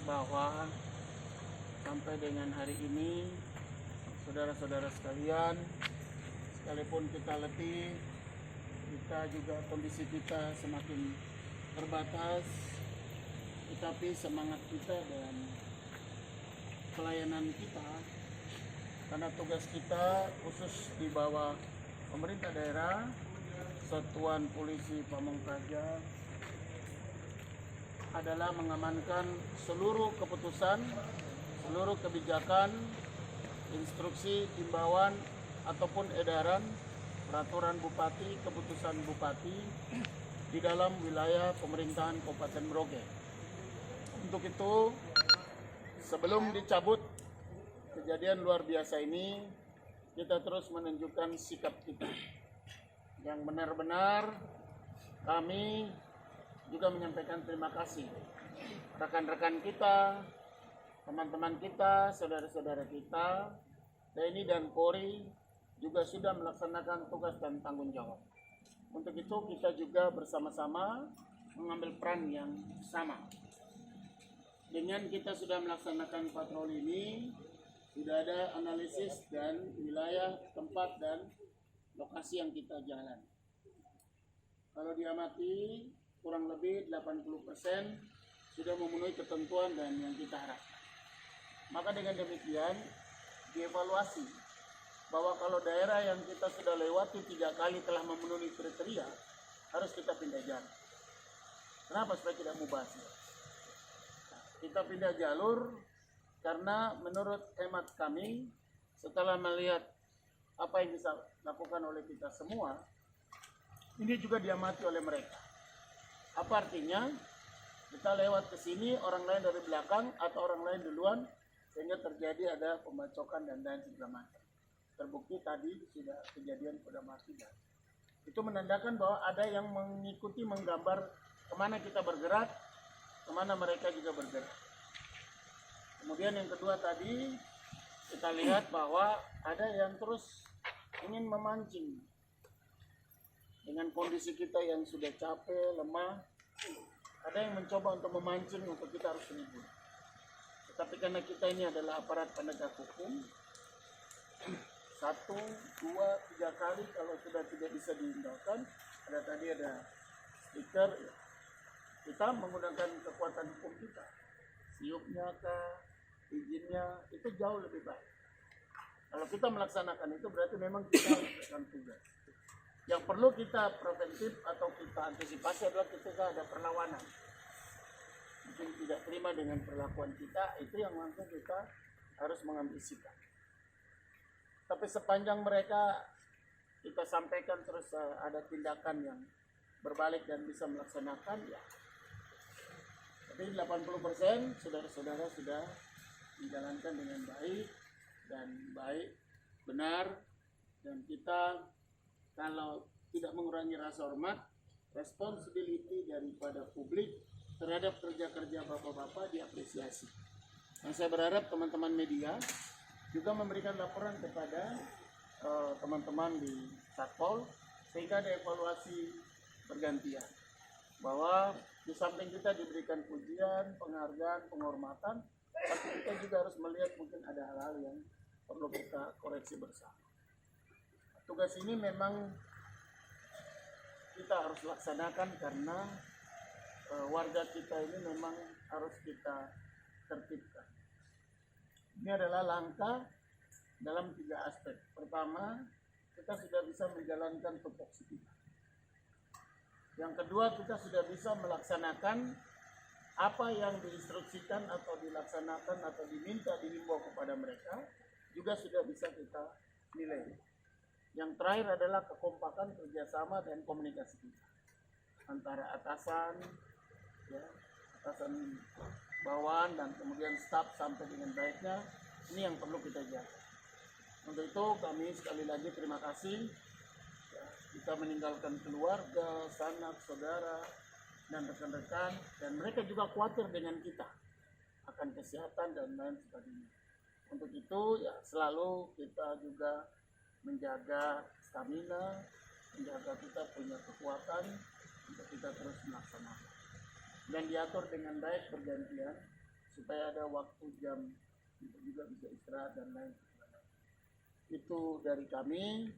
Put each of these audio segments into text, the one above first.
bahwa sampai dengan hari ini, saudara-saudara sekalian, sekalipun kita letih, kita juga kondisi kita semakin terbatas, tetapi semangat kita dan pelayanan kita, karena tugas kita khusus di bawah pemerintah daerah, Satuan Polisi Pamong Praja, adalah mengamankan seluruh keputusan, seluruh kebijakan, instruksi, himbauan ataupun edaran, peraturan bupati, keputusan bupati di dalam wilayah pemerintahan Kabupaten Merauke. Untuk itu, sebelum dicabut kejadian luar biasa ini, kita terus menunjukkan sikap kita yang benar-benar. Kami juga menyampaikan terima kasih rekan-rekan kita, teman-teman kita, saudara-saudara kita, TNI dan Polri juga sudah melaksanakan tugas dan tanggung jawab. Untuk itu kita juga bersama-sama mengambil peran yang sama. Dengan kita sudah melaksanakan patroli ini, sudah ada analisis dan wilayah, tempat dan lokasi yang kita jalan. Kalau diamati, kurang lebih 80% sudah memenuhi ketentuan dan yang kita harapkan. Maka dengan demikian, dievaluasi bahwa kalau daerah yang kita sudah lewati 3 kali telah memenuhi kriteria, harus kita pindah jalan. Kenapa? Supaya tidak mubazir. Kita pindah jalur karena menurut hemat kami, setelah melihat apa yang bisa dilakukan oleh kita semua, ini juga diamati oleh mereka. Apa artinya? Kita lewat ke sini, orang lain dari belakang atau orang lain duluan, sehingga terjadi ada pembacokan dan lain segala macam. Terbukti tadi sudah kejadian pada Martidan. Itu menandakan bahwa ada yang mengikuti, menggambar kemana kita bergerak, kemana mereka juga bergerak. Kemudian yang kedua tadi, kita lihat bahwa ada yang terus ingin memancing. Dengan kondisi kita yang sudah capek, lemah, ada yang mencoba untuk memancing untuk kita harus ribut. Tetapi karena kita ini adalah aparat penegak hukum, 1, 2, 3 kali kalau sudah tidak bisa dihindarkan, ada stiker, kita menggunakan kekuatan hukum kita. Siupnya kah, izinnya, itu jauh lebih baik. Kalau kita melaksanakan itu berarti memang kita melakukan tugas. Yang perlu kita preventif atau kita antisipasi adalah ketika ada perlawanan. Mungkin tidak terima dengan perlakuan kita, itu yang langsung kita harus mengambil sikap. Tapi sepanjang mereka kita sampaikan terus ada tindakan yang berbalik dan bisa melaksanakan, ya. Tapi 80% saudara-saudara sudah menjalankan dengan baik, benar, dan kita kalau tidak mengurangi rasa hormat, responsibility daripada publik terhadap kerja-kerja bapak-bapak diapresiasi. Dan saya berharap teman-teman media juga memberikan laporan kepada teman-teman di Satpol, sehingga ada evaluasi bergantian. Bahwa di samping kita diberikan pujian, penghargaan, penghormatan, tapi kita juga harus melihat mungkin ada hal-hal yang perlu kita koreksi bersama. Tugas ini memang kita harus laksanakan karena warga kita ini memang harus kita tertibkan. Ini adalah langkah dalam 3 aspek. Pertama, kita sudah bisa menjalankan tupoksi kita. Yang kedua, kita sudah bisa melaksanakan apa yang diinstruksikan atau dilaksanakan atau dihimbau kepada mereka, juga sudah bisa kita nilai. Yang terakhir adalah kekompakan, kerjasama, dan komunikasi kita antara atasan, ya, atasan bawahan, dan kemudian staf sampai dengan baiknya. Ini yang perlu kita jaga. Untuk itu kami sekali lagi terima kasih. Ya, kita meninggalkan keluarga, sanak, saudara, dan rekan-rekan, dan mereka juga khawatir dengan kita akan kesehatan dan lain sebagainya. Untuk itu ya selalu kita juga menjaga stamina, menjaga kita punya kekuatan untuk kita terus melaksanakan. Dan diatur dengan baik bergantian supaya ada waktu jam untuk juga bisa istirahat dan lain sebagainya. Itu dari kami,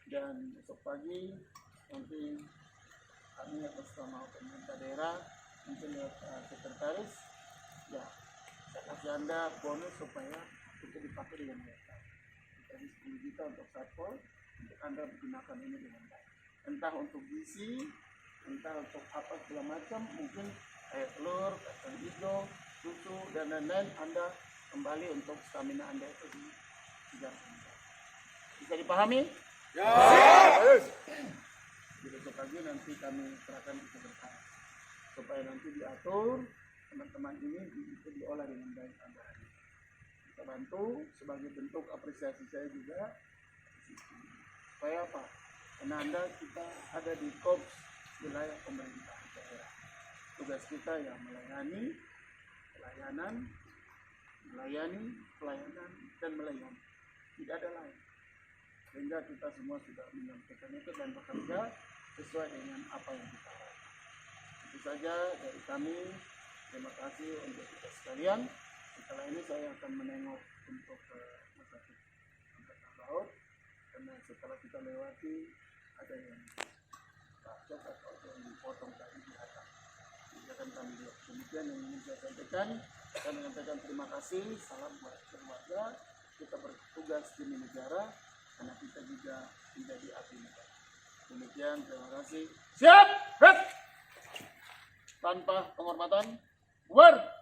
dan besok pagi nanti kami atas nama pemerintah daerah mungkin lewat sekretaris ya saya kasih Anda bonus supaya itu dipakai dengan baik. Kita 10 juta untuk satpol untuk Anda gunakan ini dengan baik. Entah untuk gizi, entah untuk apa segala macam, mungkin kayak telur, kacang hijau, susu dan lain-lain, Anda kembali untuk stamina Anda itu di 3 bulan. Bisa dipahami? Ya. Jadi besok pagi nanti kami serahkan ke sekretaris supaya nanti diatur teman-teman ini bisa diolah dengan baik Anda. Kita bantu sebagai bentuk apresiasi saya juga supaya apa? Karena Anda kita ada di korps wilayah pemerintah daerah. Tugas kita ya melayani, pelayanan, dan melayani. Tidak ada lain. Sehingga kita semua sudah menyampaikan itu dan bekerja sesuai dengan apa yang kita harapkan. Itu saja dari kami. Terima kasih untuk kita sekalian. Setelah ini saya akan menengok untuk Rumah Sakit Angkatan Laut, karena setelah kita lewati ada yang bacok atau ada yang dipotong tadi di atas. Jadi akan kami lihat. Demikian yang ingin saya sampaikan. Saya menyampaikan terima kasih. Salam buat keluarga. Kita bertugas demi negara, karena kita juga menjadi abdi negara. Demikian, terima kasih. Siap! Tanpa penghormatan, war!